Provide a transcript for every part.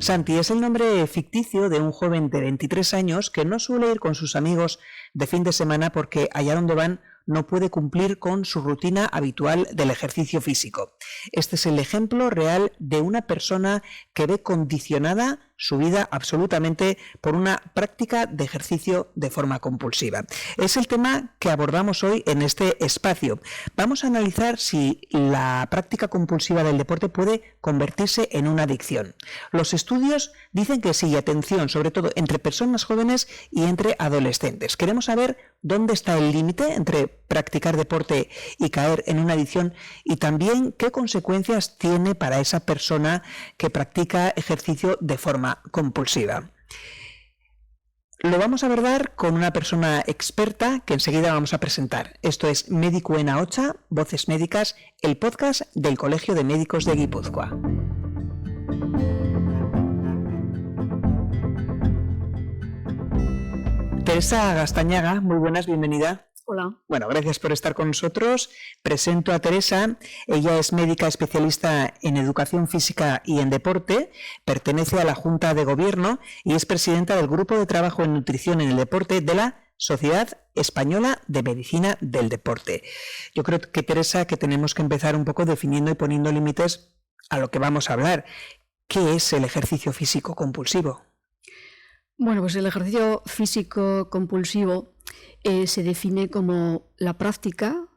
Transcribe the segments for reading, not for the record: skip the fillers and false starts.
Santi es el nombre ficticio de un joven de 23 años que no suele ir con sus amigos de fin de semana porque allá donde van no puede cumplir con su rutina habitual del ejercicio físico. Este es el ejemplo real de una persona que ve condicionada su vida absolutamente por una práctica de ejercicio de forma compulsiva. Es el tema que abordamos hoy en este espacio. Vamos a analizar si la práctica compulsiva del deporte puede convertirse en una adicción. Los estudios dicen que sí, y atención, sobre todo entre personas jóvenes y entre adolescentes. Queremos saber dónde está el límite entre practicar deporte y caer en una adicción y también qué consecuencias tiene para esa persona que practica ejercicio de forma compulsiva. Lo vamos a abordar con una persona experta que enseguida vamos a presentar. Esto es Médico en Ahocha, Voces Médicas, el podcast del Colegio de Médicos de Guipúzcoa. Teresa Gastañaga, muy buenas, bienvenida. Hola. Bueno, gracias por estar con nosotros. Presento a Teresa. Ella es médica especialista en educación física y en deporte, pertenece a la Junta de Gobierno y es presidenta del Grupo de Trabajo en Nutrición en el Deporte de la Sociedad Española de Medicina del Deporte. Yo creo que, Teresa, que tenemos que empezar un poco definiendo y poniendo límites a lo que vamos a hablar. ¿Qué es el ejercicio físico compulsivo? Bueno, pues el ejercicio físico compulsivo se define como la práctica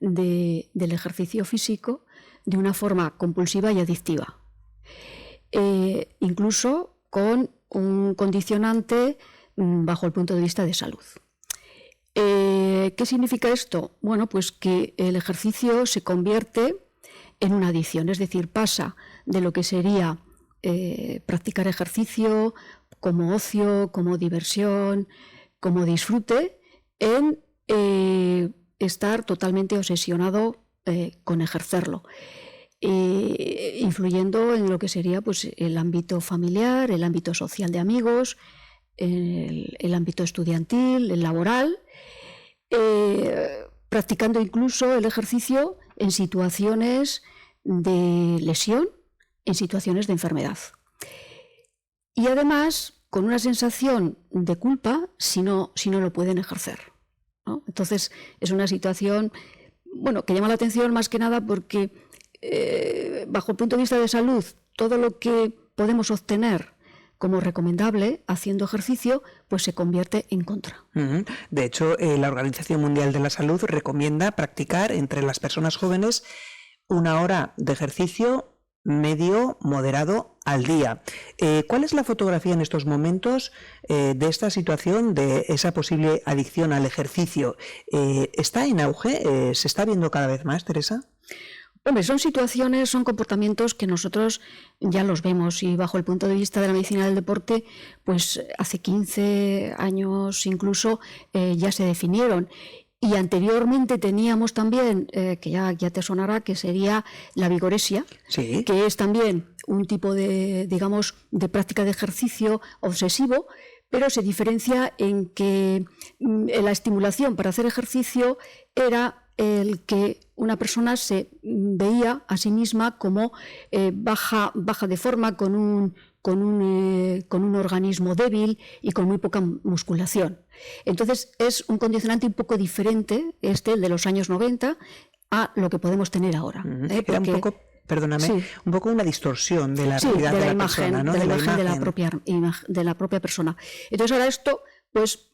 del ejercicio físico de una forma compulsiva y adictiva, incluso con un condicionante bajo el punto de vista de salud. ¿Qué significa esto? Bueno, pues que el ejercicio se convierte en una adicción, es decir, pasa de lo que sería practicar ejercicio como ocio, como diversión, como disfrute, en estar totalmente obsesionado con ejercerlo, influyendo en lo que sería pues, el ámbito familiar, el ámbito social de amigos, el ámbito estudiantil, el laboral, practicando incluso el ejercicio en situaciones de lesión, en situaciones de enfermedad. Y además con una sensación de culpa si no lo pueden ejercer, ¿no? Entonces es una situación que llama la atención más que nada porque bajo el punto de vista de salud todo lo que podemos obtener como recomendable haciendo ejercicio pues se convierte en contra. De hecho, la Organización Mundial de la Salud recomienda practicar entre las personas jóvenes 1 hora de ejercicio medio moderado al día. ¿Cuál es la fotografía en estos momentos de esta situación, de esa posible adicción al ejercicio? ¿Está en auge? ¿Se está viendo cada vez más, Teresa? Hombre, son comportamientos que nosotros ya los vemos y bajo el punto de vista de la medicina del deporte, pues hace 15 años incluso ya se definieron. Y anteriormente teníamos también, que ya te sonará, que sería la vigoresia, sí, que es también un tipo de práctica de ejercicio obsesivo, pero se diferencia en que la estimulación para hacer ejercicio era el que una persona se veía a sí misma como baja de forma, con un organismo débil y con muy poca musculación. Entonces es un condicionante un poco diferente, el de los años 90, a lo que podemos tener ahora. Era un poco, perdóname, sí, un poco una distorsión de la realidad de la imagen, persona, ¿no? de la imagen de la propia persona. Entonces ahora esto, pues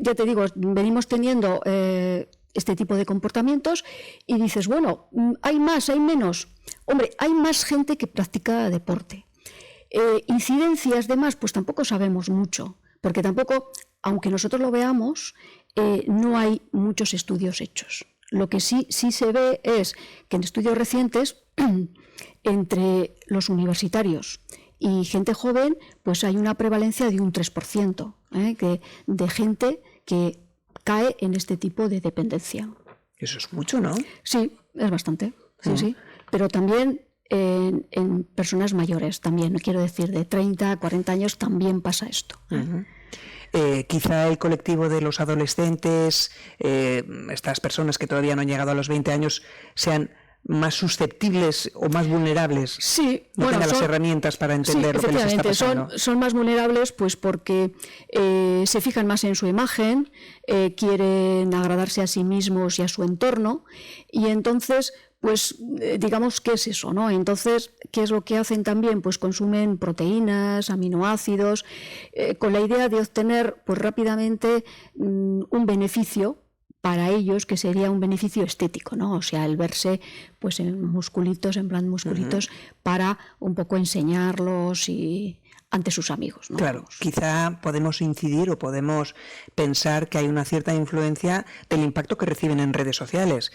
ya te digo, venimos teniendo este tipo de comportamientos y dices, bueno, ¿hay más, hay menos? Hombre, hay más gente que practica deporte. Incidencias de más, pues tampoco sabemos mucho, porque tampoco, aunque nosotros lo veamos, no hay muchos estudios hechos. Lo que sí se ve es que en estudios recientes, entre los universitarios y gente joven, pues hay una prevalencia de un 3% de gente que cae en este tipo de dependencia. Eso es mucho, ¿no? Sí, es bastante, sí. Pero también en personas mayores, también, quiero decir, de 30 a 40 años también pasa esto. Quizá el colectivo de los adolescentes, estas personas que todavía no han llegado a los 20 años, sean más susceptibles o más vulnerables. Sí, no bueno, tengan las herramientas para entender lo que les está pasando. Son más vulnerables pues porque se fijan más en su imagen, quieren agradarse a sí mismos y a su entorno, y entonces pues digamos que es eso, ¿no? Entonces, ¿qué es lo que hacen también? Pues consumen proteínas, aminoácidos, con la idea de obtener pues rápidamente un beneficio para ellos, que sería un beneficio estético, ¿no? O sea, el verse pues en musculitos, en plan musculitos, para un poco enseñarlos y ante sus amigos, ¿no? Claro, quizá podemos incidir o podemos pensar que hay una cierta influencia del impacto que reciben en redes sociales.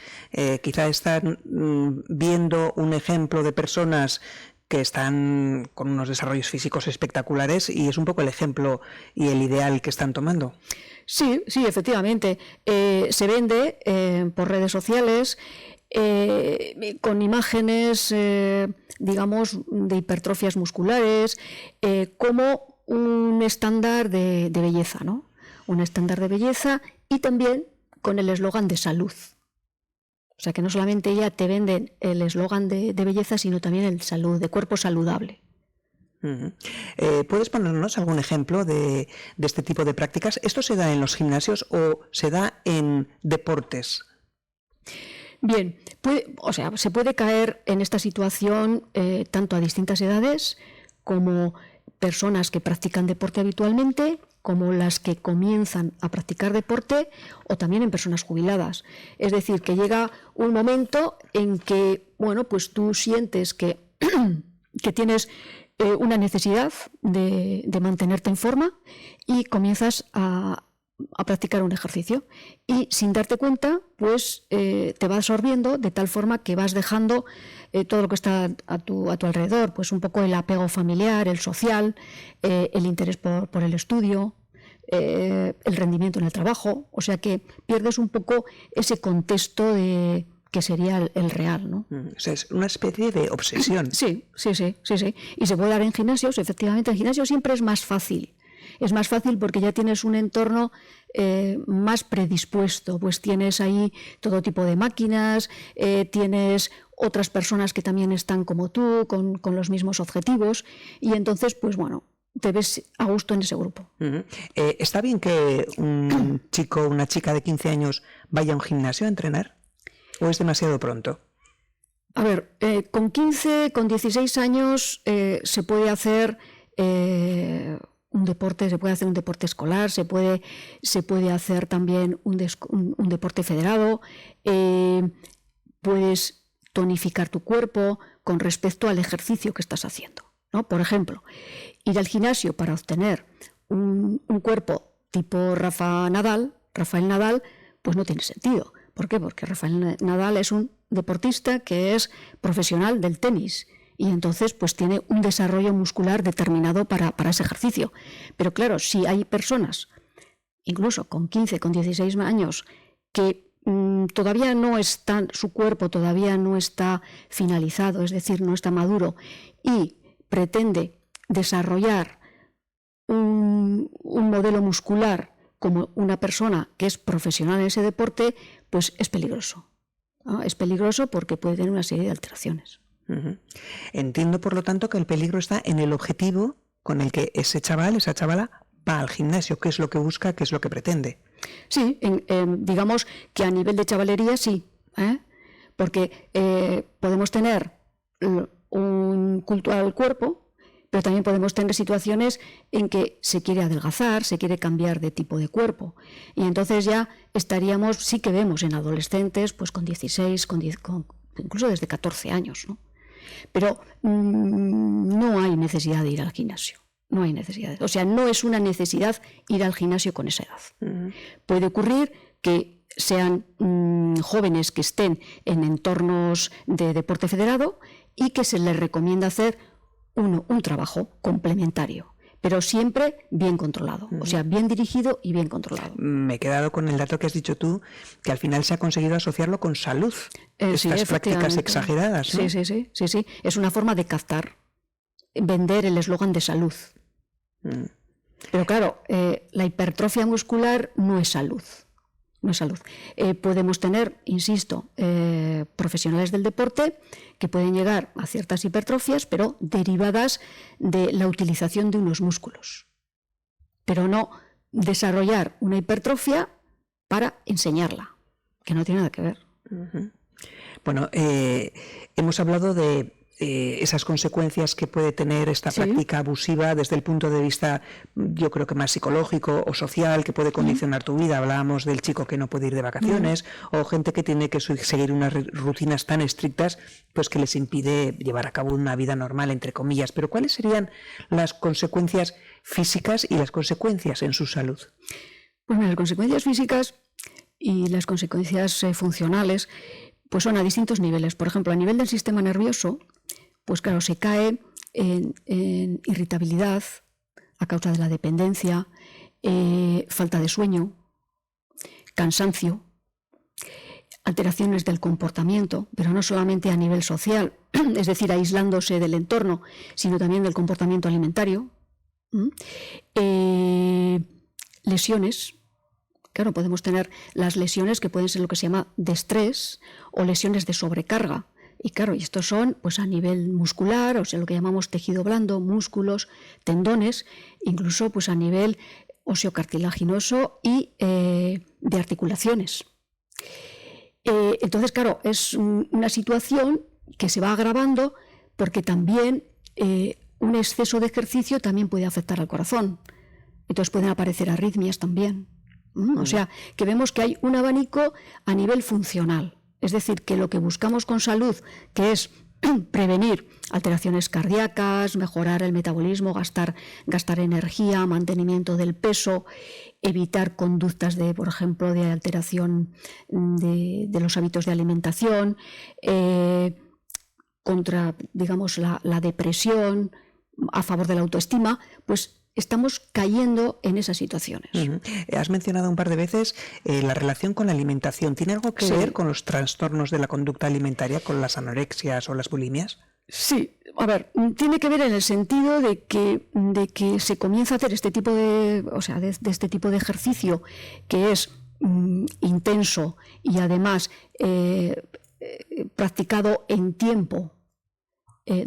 Quizá están viendo un ejemplo de personas que están con unos desarrollos físicos espectaculares y es un poco el ejemplo y el ideal que están tomando. Sí, sí, efectivamente. Se vende por redes sociales con imágenes, digamos, de hipertrofias musculares, como un estándar de belleza, ¿no? Un estándar de belleza y también con el eslogan de salud. O sea, que no solamente ya te venden el eslogan de belleza, sino también el salud, de cuerpo saludable. ¿Puedes ponernos algún ejemplo de este tipo de prácticas? ¿Esto se da en los gimnasios o se da en deportes? Bien, se puede caer en esta situación tanto a distintas edades como personas que practican deporte habitualmente, como las que comienzan a practicar deporte, o también en personas jubiladas. Es decir, que llega un momento en que, bueno, pues tú sientes que tienes una necesidad de mantenerte en forma y comienzas a practicar un ejercicio y sin darte cuenta pues te va absorbiendo de tal forma que vas dejando todo lo que está a tu alrededor, pues un poco el apego familiar, el social, el interés por el estudio, el rendimiento en el trabajo, o sea que pierdes un poco ese contexto de que sería el real, ¿no? O sea, es una especie de obsesión. Sí. Y se puede dar en gimnasios, efectivamente. En gimnasios siempre es más fácil. Es más fácil porque ya tienes un entorno más predispuesto, pues tienes ahí todo tipo de máquinas, tienes otras personas que también están como tú, con los mismos objetivos, y entonces, pues bueno, te ves a gusto en ese grupo. ¿Está bien que un chico o una chica de 15 años vaya a un gimnasio a entrenar? ¿O es demasiado pronto? A ver, con 15, con 16 años se puede hacer un deporte, se puede hacer un deporte escolar, se puede hacer también un deporte federado, puedes tonificar tu cuerpo con respecto al ejercicio que estás haciendo, ¿no? Por ejemplo, ir al gimnasio para obtener un cuerpo tipo Rafael Nadal, pues no tiene sentido. ¿Por qué? Porque Rafael Nadal es un deportista que es profesional del tenis y entonces pues tiene un desarrollo muscular determinado para ese ejercicio. Pero claro, si hay personas, incluso con 15, con 16 años, que todavía no están, su cuerpo todavía no está finalizado, es decir, no está maduro, y pretende desarrollar un modelo muscular como una persona que es profesional en ese deporte, pues es peligroso. ¿No? Es peligroso porque puede tener una serie de alteraciones. Entiendo, por lo tanto, que el peligro está en el objetivo con el que ese chaval, esa chavala, va al gimnasio, qué es lo que busca, qué es lo que pretende. Sí, digamos que a nivel de chavalería sí, porque podemos tener un culto al cuerpo, pero también podemos tener situaciones en que se quiere adelgazar, se quiere cambiar de tipo de cuerpo. Y entonces ya estaríamos, sí que vemos en adolescentes, pues con 16, incluso desde 14 años, ¿no? Pero no hay necesidad de ir al gimnasio. No hay necesidad. O sea, no es una necesidad ir al gimnasio con esa edad. Puede ocurrir que sean jóvenes que estén en entornos de deporte federado y que se les recomienda hacer un trabajo complementario, pero siempre bien controlado, o sea, bien dirigido y bien controlado. Me he quedado con el dato que has dicho tú, que al final se ha conseguido asociarlo con salud. Estas prácticas exageradas, ¿no? Sí. Es una forma de captar, vender el eslogan de salud. Pero claro, la hipertrofia muscular no es salud. no es salud. Podemos tener, insisto, profesionales del deporte que pueden llegar a ciertas hipertrofias, pero derivadas de la utilización de unos músculos. Pero no desarrollar una hipertrofia para enseñarla, que no tiene nada que ver. Bueno, hemos hablado de esas consecuencias que puede tener esta práctica abusiva desde el punto de vista, yo creo que más psicológico o social, que puede condicionar tu vida. Hablábamos del chico que no puede ir de vacaciones o gente que tiene que seguir unas rutinas tan estrictas pues que les impide llevar a cabo una vida normal, entre comillas. Pero ¿cuáles serían las consecuencias físicas y las consecuencias en su salud? Pues las consecuencias físicas y las consecuencias funcionales pues son a distintos niveles. Por ejemplo, a nivel del sistema nervioso, pues claro, se cae en irritabilidad a causa de la dependencia, falta de sueño, cansancio, alteraciones del comportamiento, pero no solamente a nivel social, es decir, aislándose del entorno, sino también del comportamiento alimentario, lesiones. Claro, podemos tener las lesiones que pueden ser lo que se llama de estrés o lesiones de sobrecarga. Y claro, estos son pues a nivel muscular, o sea, lo que llamamos tejido blando, músculos, tendones, incluso pues a nivel óseo-cartilaginoso y de articulaciones. Entonces, claro, es una situación que se va agravando porque también un exceso de ejercicio también puede afectar al corazón. Entonces pueden aparecer arritmias también. O sea, que vemos que hay un abanico a nivel funcional. Es decir, que lo que buscamos con salud, que es prevenir alteraciones cardíacas, mejorar el metabolismo, gastar energía, mantenimiento del peso, evitar conductas de, por ejemplo, de alteración de los hábitos de alimentación, contra, digamos, la depresión, a favor de la autoestima, pues estamos cayendo en esas situaciones. Has mencionado un par de veces la relación con la alimentación. ¿Tiene algo que ver con los trastornos de la conducta alimentaria, con las anorexias o las bulimias? Sí, a ver, tiene que ver en el sentido de que se comienza a hacer este tipo de este tipo de ejercicio que es intenso y además practicado en tiempo.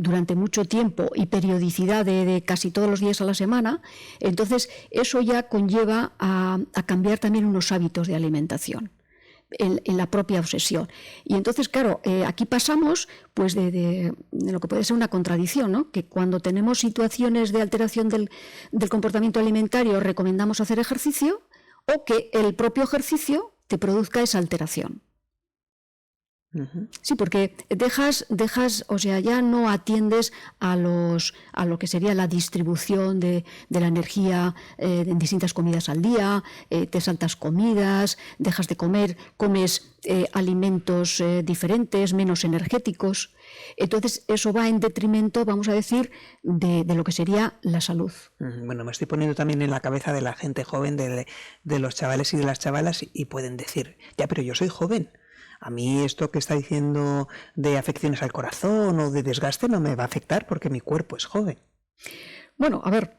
Durante mucho tiempo y periodicidad de casi todos los días a la semana, entonces eso ya conlleva a cambiar también unos hábitos de alimentación en la propia obsesión. Y entonces, claro, aquí pasamos pues de lo que puede ser una contradicción, ¿no? Que cuando tenemos situaciones de alteración del comportamiento alimentario recomendamos hacer ejercicio, o que el propio ejercicio te produzca esa alteración. Sí, porque dejas, o sea, ya no atiendes a lo que sería la distribución de la energía en distintas comidas al día, te saltas comidas, dejas de comer, comes alimentos diferentes, menos energéticos. Entonces eso va en detrimento, vamos a decir, de lo que sería la salud. Bueno, me estoy poniendo también en la cabeza de la gente joven, de los chavales y de las chavalas, y pueden decir, ya, pero yo soy joven. A mí esto que está diciendo de afecciones al corazón o de desgaste no me va a afectar porque mi cuerpo es joven. Bueno, a ver,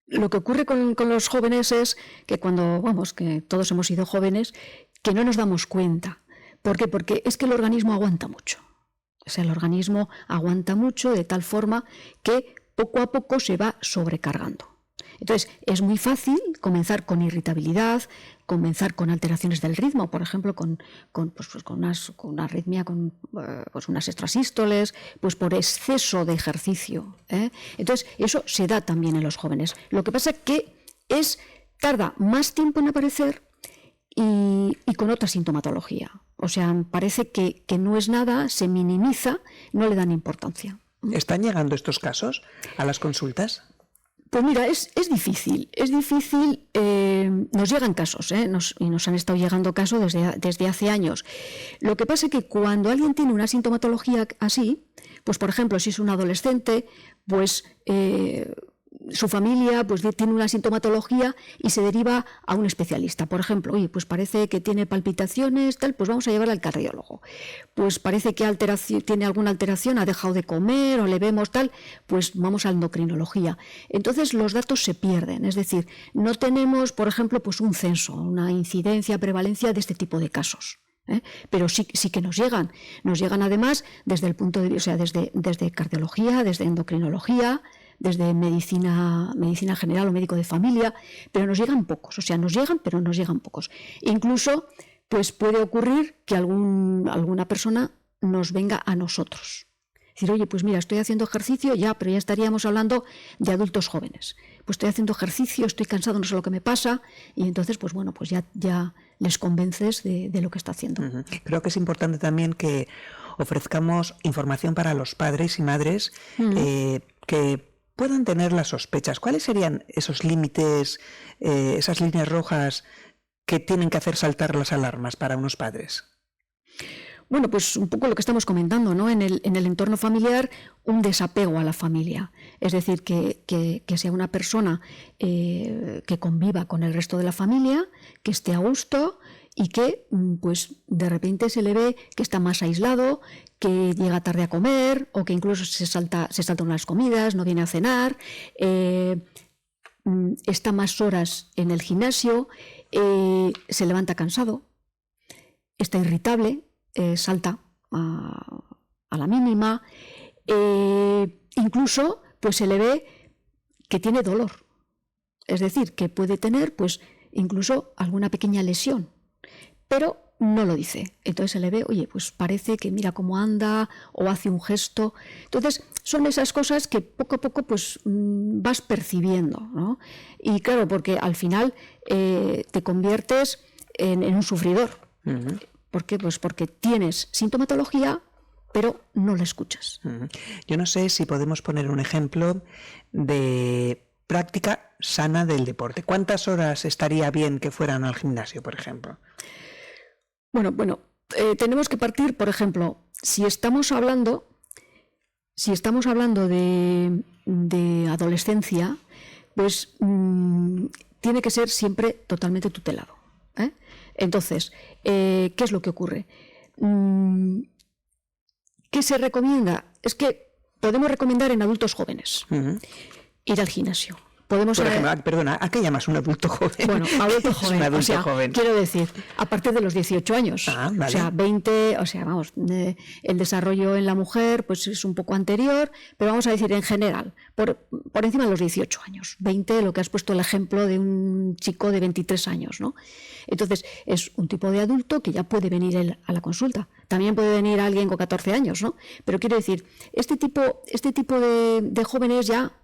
lo que ocurre con los jóvenes es que que todos hemos sido jóvenes, que no nos damos cuenta. ¿Por qué? Porque es que el organismo aguanta mucho. O sea, el organismo aguanta mucho de tal forma que poco a poco se va sobrecargando. Entonces, es muy fácil comenzar con irritabilidad, comenzar con alteraciones del ritmo, por ejemplo, con una arritmia, con unas extrasístoles, pues por exceso de ejercicio. Entonces, eso se da también en los jóvenes. Lo que pasa es que tarda más tiempo en aparecer y con otra sintomatología. O sea, parece que no es nada, se minimiza, no le dan importancia. ¿Están llegando estos casos a las consultas? Pues mira, es difícil, nos llegan casos, y nos han estado llegando casos desde hace años. Lo que pasa es que cuando alguien tiene una sintomatología así, pues por ejemplo, si es un adolescente, pues su familia pues tiene una sintomatología y se deriva a un especialista. Por ejemplo, oye, pues parece que tiene palpitaciones, tal, pues vamos a llevarla al cardiólogo. Pues parece que tiene alguna alteración, ha dejado de comer o le vemos tal, pues vamos a endocrinología. Entonces los datos se pierden, es decir, no tenemos, por ejemplo, pues un censo, una incidencia, prevalencia de este tipo de casos. Pero sí que nos llegan además desde el punto de vista, o sea, desde cardiología, desde endocrinología, desde medicina general o médico de familia, pero nos llegan pocos, o sea, nos llegan, pero nos llegan pocos. Incluso, pues puede ocurrir que alguna persona nos venga a nosotros. Decir, oye, pues mira, estoy haciendo ejercicio, pero ya estaríamos hablando de adultos jóvenes. Pues estoy haciendo ejercicio, estoy cansado, no sé lo que me pasa, y entonces, pues bueno, pues ya les convences de lo que está haciendo. Creo que es importante también que ofrezcamos información para los padres y madres que puedan tener las sospechas. ¿Cuáles serían esos límites, esas líneas rojas que tienen que hacer saltar las alarmas para unos padres? Bueno, pues un poco lo que estamos comentando, ¿no? En el entorno familiar, un desapego a la familia. Es decir, que sea una persona que conviva con el resto de la familia, que esté a gusto y que pues de repente se le ve que está más aislado, que llega tarde a comer o que incluso se salta unas comidas, no viene a cenar, está más horas en el gimnasio, se levanta cansado, está irritable, salta a la mínima, incluso pues se le ve que tiene dolor, es decir, que puede tener pues incluso alguna pequeña lesión, pero no lo dice. Entonces se le ve, oye, pues parece que mira cómo anda o hace un gesto. Entonces son esas cosas que poco a poco pues vas percibiendo, ¿no? Y claro, porque al final te conviertes en un sufridor. Uh-huh. ¿Por qué? Pues porque tienes sintomatología, pero no la escuchas. Uh-huh. Yo no sé si podemos poner un ejemplo de práctica sana del deporte. ¿Cuántas horas estaría bien que fueran al gimnasio, por ejemplo? Bueno, tenemos que partir, por ejemplo, si estamos hablando de adolescencia, pues tiene que ser siempre totalmente tutelado. Entonces, ¿qué es lo que ocurre? ¿Qué se recomienda? Es que podemos recomendar en adultos jóvenes ir al gimnasio. Podemos por ejemplo, perdona, ¿a qué llamas un adulto joven? Bueno, adulto joven. Un adulto joven. Quiero decir, a partir de los 18 años. Vale. O sea, 20, o sea, vamos, el desarrollo en la mujer pues es un poco anterior, pero vamos a decir en general, por encima de los 18 años. 20, lo que has puesto el ejemplo de un chico de 23 años, ¿no? Entonces, es un tipo de adulto que ya puede venir él a la consulta. También puede venir alguien con 14 años, ¿no? Pero quiero decir, este tipo de jóvenes ya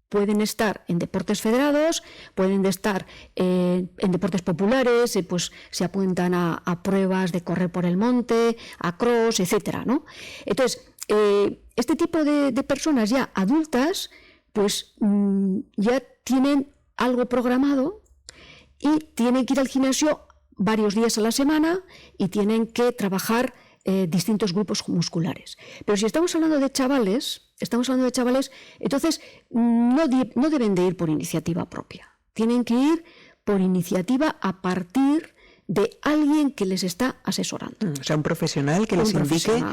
pueden estar en deportes federados, pueden estar en deportes populares, pues se apuntan a pruebas de correr por el monte, a cross, etcétera, ¿no? Entonces, este tipo de personas ya adultas, pues ya tienen algo programado y tienen que ir al gimnasio varios días a la semana y tienen que trabajar distintos grupos musculares. Pero si estamos hablando de chavales, entonces no deben de ir por iniciativa propia. Tienen que ir por iniciativa a partir de alguien que les está asesorando. O sea, un profesional que les indique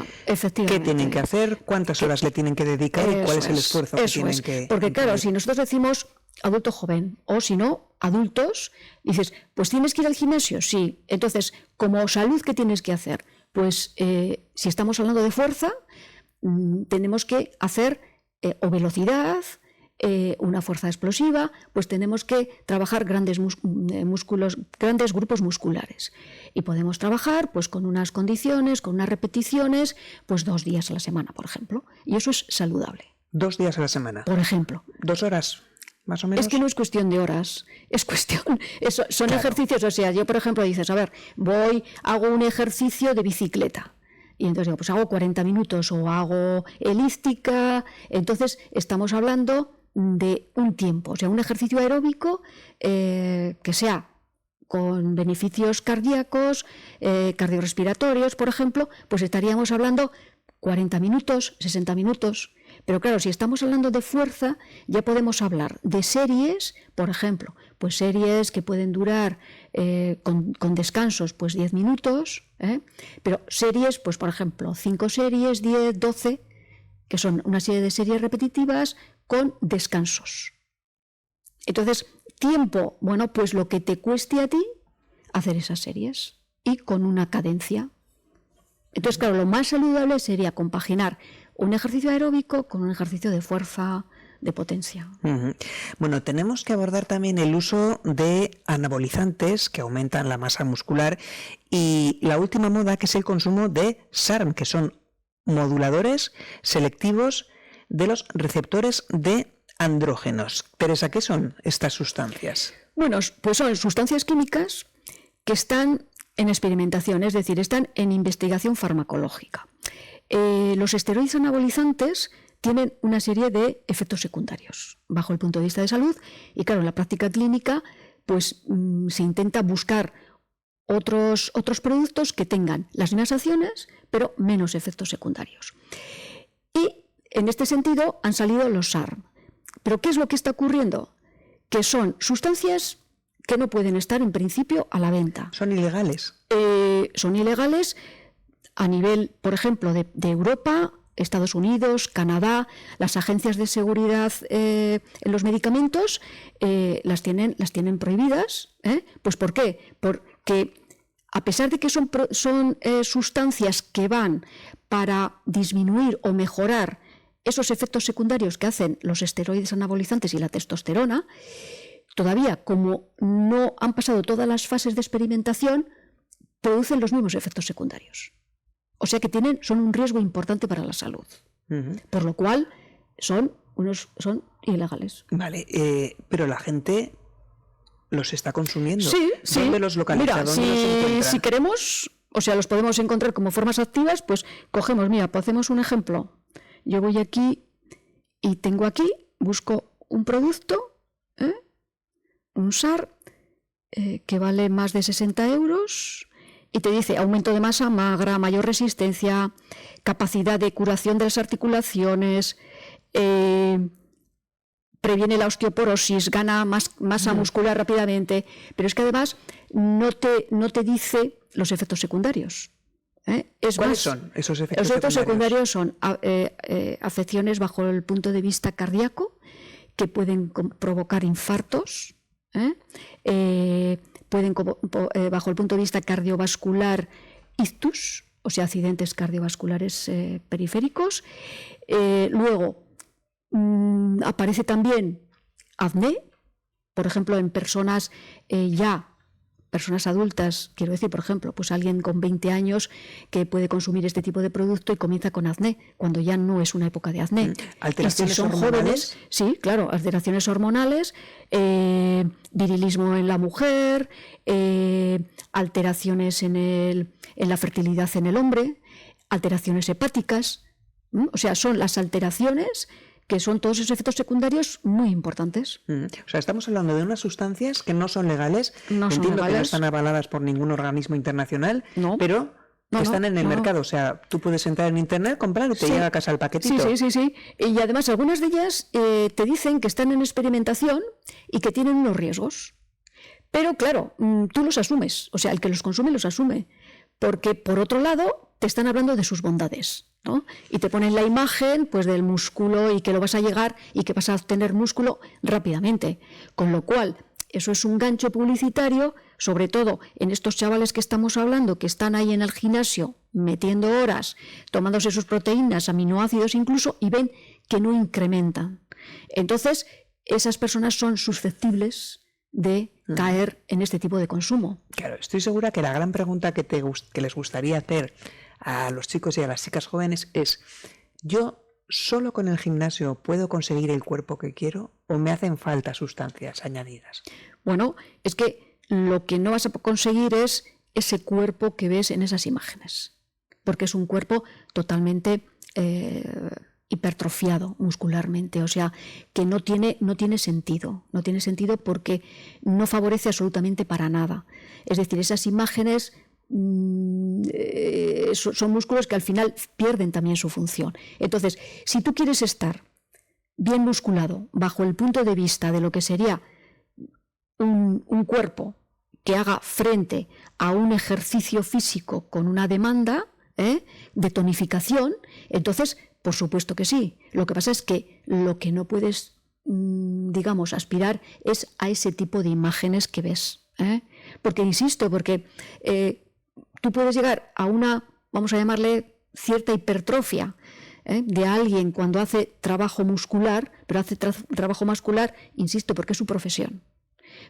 qué tienen que hacer, cuántas horas le tienen que dedicar y cuál es el esfuerzo que tienen que... Porque claro, si nosotros decimos adulto joven o si no, adultos, dices, pues tienes que ir al gimnasio, sí. Entonces, como salud, ¿qué tienes que hacer? Pues si estamos hablando de fuerza, tenemos que hacer o velocidad, una fuerza explosiva, pues tenemos que trabajar grandes grupos musculares. Y podemos trabajar pues con unas condiciones, con unas repeticiones, pues 2 días a la semana, por ejemplo. Y eso es saludable. 2 días a la semana. Por ejemplo. 2 horas. Más o menos. Es que no es cuestión de horas, son claro. Ejercicios, o sea, yo por ejemplo dices, a ver, hago un ejercicio de bicicleta y entonces digo, pues hago 40 minutos o hago elíptica, entonces estamos hablando de un tiempo, o sea, un ejercicio aeróbico que sea con beneficios cardíacos, cardiorrespiratorios, por ejemplo, pues estaríamos hablando 40 minutos, 60 minutos. Pero claro, si estamos hablando de fuerza, ya podemos hablar de series, por ejemplo, pues series que pueden durar con descansos pues 10 minutos, pero series, pues por ejemplo, 5 series, 10, 12, que son una serie de series repetitivas con descansos. Entonces, tiempo, bueno, pues lo que te cueste a ti hacer esas series y con una cadencia. Entonces, claro, lo más saludable sería compaginar un ejercicio aeróbico con un ejercicio de fuerza, de potencia. Bueno, tenemos que abordar también el uso de anabolizantes que aumentan la masa muscular y la última moda, que es el consumo de SARM, que son moduladores selectivos de los receptores de andrógenos. Teresa, ¿qué son estas sustancias? Bueno, pues son sustancias químicas que están en experimentación, es decir, están en investigación farmacológica. Los esteroides anabolizantes tienen una serie de efectos secundarios bajo el punto de vista de salud y claro, en la práctica clínica pues se intenta buscar otros productos que tengan las mismas acciones pero menos efectos secundarios. Y en este sentido han salido los SARM. ¿Pero qué es lo que está ocurriendo? Que son sustancias que no pueden estar en principio a la venta. ¿Son ilegales? Son ilegales a nivel, por ejemplo, de Europa, Estados Unidos, Canadá. Las agencias de seguridad en los medicamentos las tienen prohibidas. ¿Pues por qué? Porque a pesar de que son sustancias que van para disminuir o mejorar esos efectos secundarios que hacen los esteroides anabolizantes y la testosterona, todavía, como no han pasado todas las fases de experimentación, producen los mismos efectos secundarios. O sea que son un riesgo importante para la salud. Por lo cual son ilegales. Vale, pero la gente los está consumiendo. Sí. ¿Dónde los localiza? Mira, ¿Dónde los encuentra? si queremos, o sea, los podemos encontrar como formas activas, pues cogemos, mira, pues hacemos un ejemplo. Yo voy aquí y tengo aquí, busco un producto, un SAR, que vale más de 60 euros y te dice aumento de masa magra, mayor resistencia, capacidad de curación de las articulaciones, previene la osteoporosis, gana masa muscular rápidamente, pero es que además no te dice los efectos secundarios. ¿Cuáles son esos efectos secundarios? Los efectos secundarios son afecciones bajo el punto de vista cardíaco que pueden provocar infartos, pueden bajo el punto de vista cardiovascular ictus, o sea, accidentes cardiovasculares periféricos. Luego aparece también acné, por ejemplo, en personas personas adultas, quiero decir, por ejemplo, pues alguien con 20 años que puede consumir este tipo de producto y comienza con acné, cuando ya no es una época de acné. ¿Alteraciones y si son hormonales? Jóvenes, sí, claro, alteraciones hormonales, virilismo en la mujer, alteraciones en la fertilidad en el hombre, alteraciones hepáticas, o sea, son las alteraciones que son todos esos efectos secundarios muy importantes. O sea, estamos hablando de unas sustancias que no son legales, No son entiendo legales. que no están avaladas por ningún organismo internacional, No. pero que están en el mercado. O sea, tú puedes entrar en internet, comprar y te llega a casa el paquetito. Sí. Y además algunas de ellas te dicen que están en experimentación y que tienen unos riesgos. Pero claro, tú los asumes, o sea, el que los consume los asume, porque por otro lado te están hablando de sus bondades, ¿no? Y te ponen la imagen pues del músculo y que lo vas a llegar y que vas a obtener músculo rápidamente, con lo cual eso es un gancho publicitario, sobre todo en estos chavales que estamos hablando, que están ahí en el gimnasio metiendo horas, tomándose sus proteínas, aminoácidos incluso, y ven que no incrementan. Entonces, esas personas son susceptibles de caer en este tipo de consumo. Claro, estoy segura que la gran pregunta que les gustaría hacer a los chicos y a las chicas jóvenes es: ¿yo solo con el gimnasio puedo conseguir el cuerpo que quiero o me hacen falta sustancias añadidas? Bueno, es que lo que no vas a conseguir es ese cuerpo que ves en esas imágenes, porque es un cuerpo totalmente hipertrofiado muscularmente, o sea, que no tiene sentido porque no favorece absolutamente para nada. Es decir, esas imágenes son músculos que al final pierden también su función. Entonces, si tú quieres estar bien musculado bajo el punto de vista de lo que sería un cuerpo que haga frente a un ejercicio físico con una demanda de tonificación, entonces, por supuesto que sí. Lo que pasa es que lo que no puedes, digamos, aspirar es a ese tipo de imágenes que ves. Porque, insisto, porque tú puedes llegar a una, vamos a llamarle, cierta hipertrofia de alguien cuando hace trabajo muscular, pero hace trabajo muscular, insisto, porque es su profesión.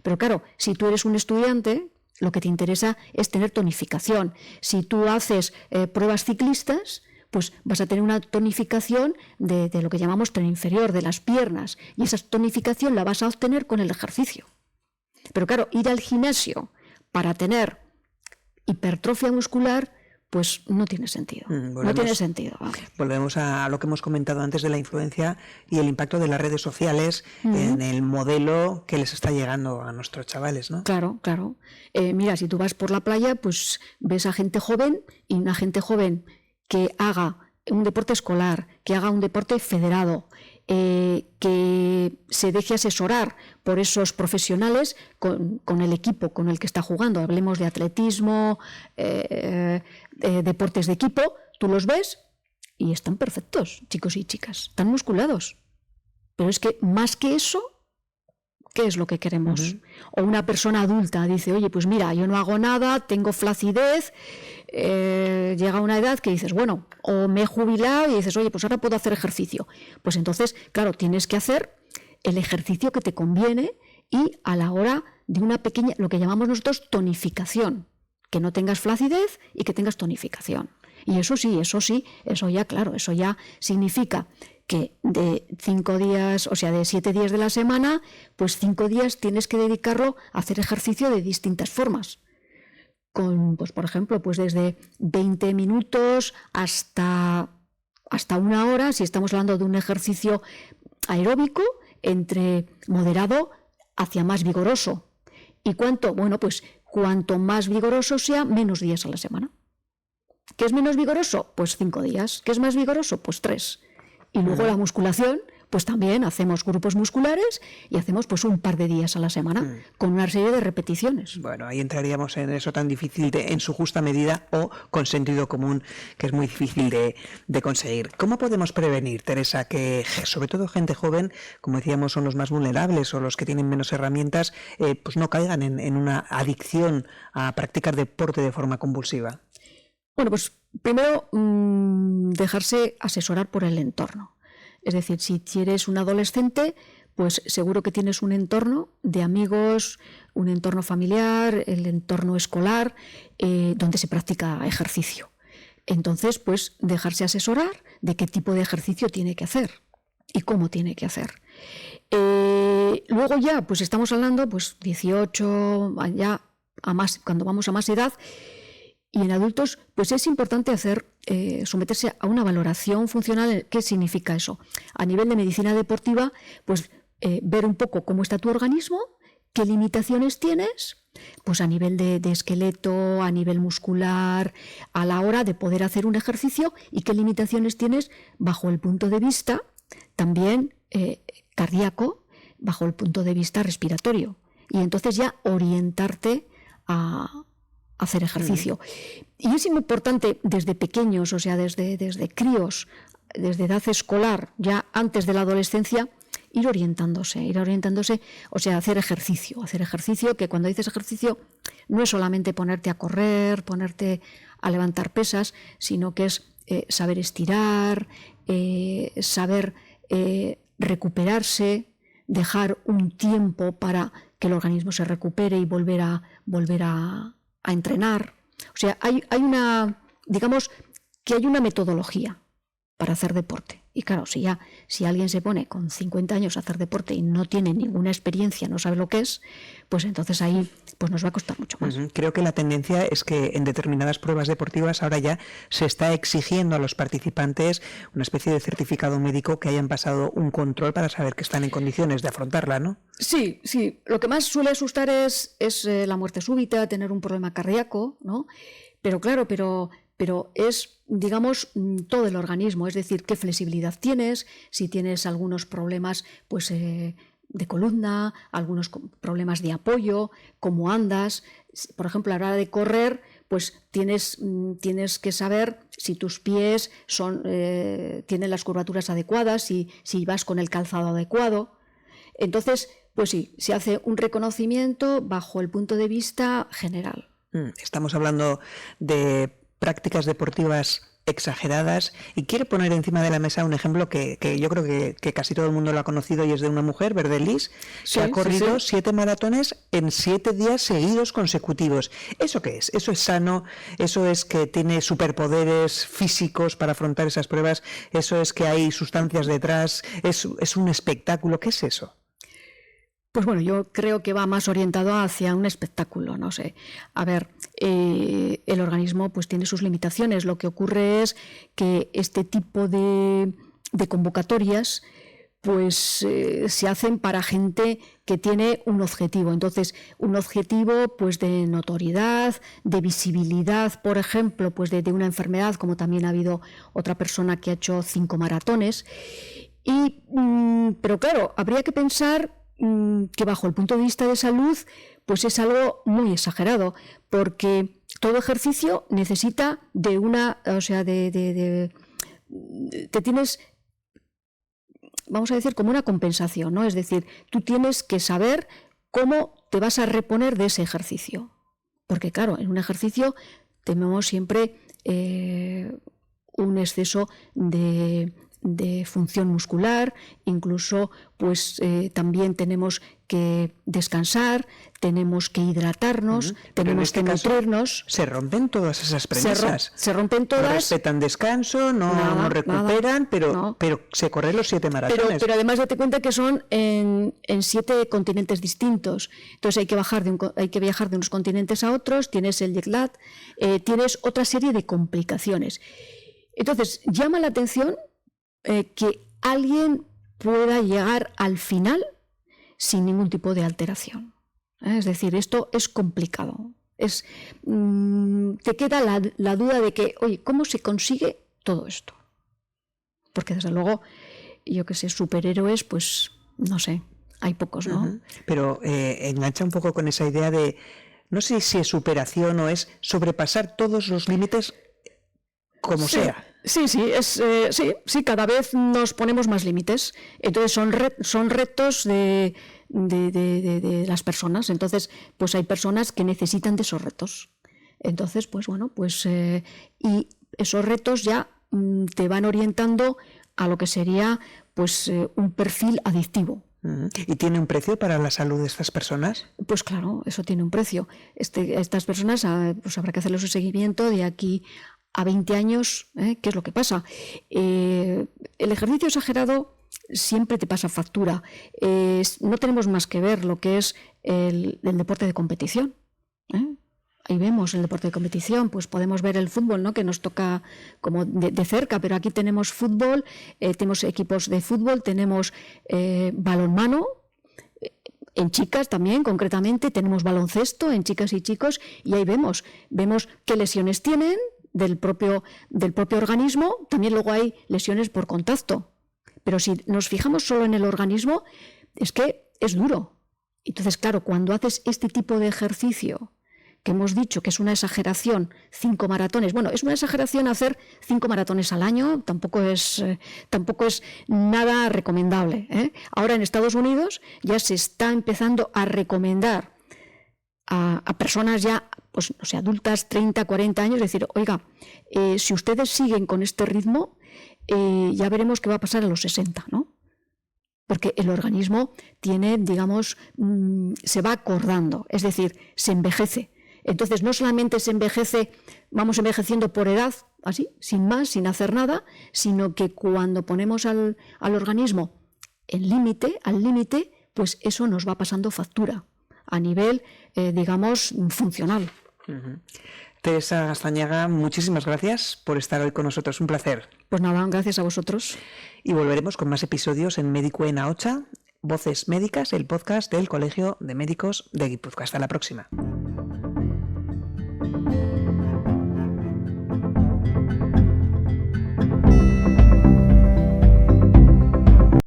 Pero claro, si tú eres un estudiante, lo que te interesa es tener tonificación. Si tú haces pruebas ciclistas, pues vas a tener una tonificación de lo que llamamos tren inferior, de las piernas, y esa tonificación la vas a obtener con el ejercicio. Pero claro, ir al gimnasio para tener hipertrofia muscular, pues no tiene sentido. No tiene sentido. Volvemos a lo que hemos comentado antes de la influencia y el impacto de las redes sociales en el modelo que les está llegando a nuestros chavales, ¿no? Claro, claro. Mira, si tú vas por la playa, pues ves a gente joven, y una gente joven que haga un deporte escolar, que haga un deporte federado, que se deje asesorar por esos profesionales con el equipo con el que está jugando. Hablemos de atletismo, deportes de equipo. Tú los ves y están perfectos, chicos y chicas, están musculados. Pero es que más que eso, ¿qué es lo que queremos? O una persona adulta dice, oye, pues mira, yo no hago nada, tengo flacidez, llega a una edad que dices, bueno, o me he jubilado y dices, oye, pues ahora puedo hacer ejercicio. Pues entonces, claro, tienes que hacer el ejercicio que te conviene y a la hora de una pequeña, lo que llamamos nosotros tonificación, que no tengas flacidez y que tengas tonificación. Y eso ya, claro, eso ya significa que de 5 días, o sea, de 7 días de la semana, pues 5 días tienes que dedicarlo a hacer ejercicio de distintas formas. Con, pues por ejemplo, pues desde 20 minutos hasta 1 hora, si estamos hablando de un ejercicio aeróbico, entre moderado hacia más vigoroso. ¿Y cuánto? Bueno, pues cuanto más vigoroso sea, menos días a la semana. ¿Qué es menos vigoroso? Pues 5 días. ¿Qué es más vigoroso? Pues 3. Y luego la musculación, pues también hacemos grupos musculares y hacemos pues un par de días a la semana con una serie de repeticiones. Bueno, ahí entraríamos en eso tan difícil en su justa medida o con sentido común, que es muy difícil de conseguir. ¿Cómo podemos prevenir, Teresa, que sobre todo gente joven, como decíamos, son los más vulnerables o los que tienen menos herramientas, pues no caigan en una adicción a practicar deporte de forma compulsiva? Bueno, pues primero dejarse asesorar por el entorno. Es decir, si eres un adolescente, pues seguro que tienes un entorno de amigos, un entorno familiar, el entorno escolar, donde se practica ejercicio. Entonces, pues dejarse asesorar de qué tipo de ejercicio tiene que hacer y cómo tiene que hacer. Luego ya, pues estamos hablando, pues 18, ya a más, cuando vamos a más edad. Y en adultos, pues es importante someterse a una valoración funcional. ¿Qué significa eso? A nivel de medicina deportiva, pues ver un poco cómo está tu organismo, qué limitaciones tienes, pues a nivel de esqueleto, a nivel muscular, a la hora de poder hacer un ejercicio, y qué limitaciones tienes bajo el punto de vista también cardíaco, bajo el punto de vista respiratorio. Y entonces ya orientarte a hacer ejercicio. Y es importante desde pequeños, o sea, desde críos, desde edad escolar, ya antes de la adolescencia, ir orientándose, o sea, hacer ejercicio, que cuando dices ejercicio no es solamente ponerte a correr, ponerte a levantar pesas, sino que es saber estirar, saber recuperarse, dejar un tiempo para que el organismo se recupere y volver a entrenar. O sea, hay una, digamos, que hay una metodología para hacer deporte. Y claro, si alguien se pone con 50 años a hacer deporte y no tiene ninguna experiencia, no sabe lo que es, pues entonces ahí pues nos va a costar mucho más. Creo que la tendencia es que en determinadas pruebas deportivas ahora ya se está exigiendo a los participantes una especie de certificado médico que hayan pasado un control para saber que están en condiciones de afrontarla, ¿no? Sí, sí. Lo que más suele asustar es la muerte súbita, tener un problema cardíaco, ¿no? Pero claro, pero es, digamos, todo el organismo, es decir, qué flexibilidad tienes, si tienes algunos problemas, pues de columna, algunos problemas de apoyo, cómo andas. Por ejemplo, a la hora de correr, pues tienes que saber si tus pies tienen las curvaturas adecuadas, si vas con el calzado adecuado. Entonces, pues sí, se hace un reconocimiento bajo el punto de vista general. Estamos hablando de prácticas deportivas exageradas y quiero poner encima de la mesa un ejemplo que yo creo que casi todo el mundo lo ha conocido y es de una mujer, Verdelis, que ha corrido 7 maratones en 7 días seguidos consecutivos. ¿Eso qué es? ¿Eso es sano? ¿Eso es que tiene superpoderes físicos para afrontar esas pruebas? ¿Eso es que hay sustancias detrás? ¿Es un espectáculo? ¿Qué es eso? Pues bueno, yo creo que va más orientado hacia un espectáculo, no sé. A ver, el organismo pues tiene sus limitaciones. Lo que ocurre es que este tipo de convocatorias pues se hacen para gente que tiene un objetivo. Entonces, un objetivo pues de notoriedad, de visibilidad, por ejemplo, pues de una enfermedad, como también ha habido otra persona que ha hecho 5 maratones. Pero claro, habría que pensar que bajo el punto de vista de salud pues es algo muy exagerado, porque todo ejercicio necesita de una, o sea, te tienes, vamos a decir, como una compensación, ¿no? Es decir, tú tienes que saber cómo te vas a reponer de ese ejercicio, porque claro, en un ejercicio tenemos siempre un exceso de función muscular, incluso pues también tenemos que descansar, tenemos que hidratarnos, tenemos que nutrirnos. Se rompen todas esas premisas. Se rompen todas. No respetan descanso, no recuperan, pero se corren los 7 maratones. Pero además date cuenta que son en 7 continentes distintos. Entonces hay que viajar de unos continentes a otros, tienes el jet lag, tienes otra serie de complicaciones. Entonces llama la atención que alguien pueda llegar al final sin ningún tipo de alteración. Es decir, esto es complicado. Te queda la duda de que, oye, ¿cómo se consigue todo esto? Porque desde luego, yo que sé, superhéroes, pues no sé, hay pocos, ¿no? Pero engancha un poco con esa idea de, no sé si es superación o es sobrepasar todos los límites como sea. Sí, cada vez nos ponemos más límites. Entonces son retos de las personas. Entonces, pues hay personas que necesitan de esos retos. Entonces, pues bueno, pues y esos retos ya te van orientando a lo que sería pues un perfil adictivo. ¿Y tiene un precio para la salud de estas personas? Pues claro, eso tiene un precio. Estas personas pues habrá que hacerles un seguimiento de aquí a 20 años, ¿qué es lo que pasa? El ejercicio exagerado siempre te pasa factura. No tenemos más que ver lo que es el deporte de competición. Ahí vemos el deporte de competición, pues podemos ver el fútbol, ¿no? Que nos toca como de cerca, pero aquí tenemos fútbol, tenemos equipos de fútbol, tenemos balonmano, en chicas también, concretamente, tenemos baloncesto en chicas y chicos, y ahí vemos qué lesiones tienen del propio organismo. También luego hay lesiones por contacto. Pero si nos fijamos solo en el organismo, es que es duro. Entonces, claro, cuando haces este tipo de ejercicio, que hemos dicho que es una exageración, 5 maratones, bueno, es una exageración hacer 5 maratones al año, tampoco es nada recomendable, Ahora en Estados Unidos ya se está empezando a recomendar a personas ya, pues no sé, adultas, 30, 40 años, decir, oiga, si ustedes siguen con este ritmo, ya veremos qué va a pasar a los 60, ¿no? Porque el organismo tiene, digamos, se va acordando, es decir, se envejece. Entonces no solamente se envejece, vamos envejeciendo por edad, así, sin más, sin hacer nada, sino que cuando ponemos al organismo al límite, pues eso nos va pasando factura. a nivel, digamos, funcional. Uh-huh. Teresa Gaztañaga, muchísimas gracias por estar hoy con nosotros. Un placer. Pues nada, gracias a vosotros. Y volveremos con más episodios en Médico en Ahocha, Voces Médicas, el podcast del Colegio de Médicos de Guipúzcoa. Hasta la próxima.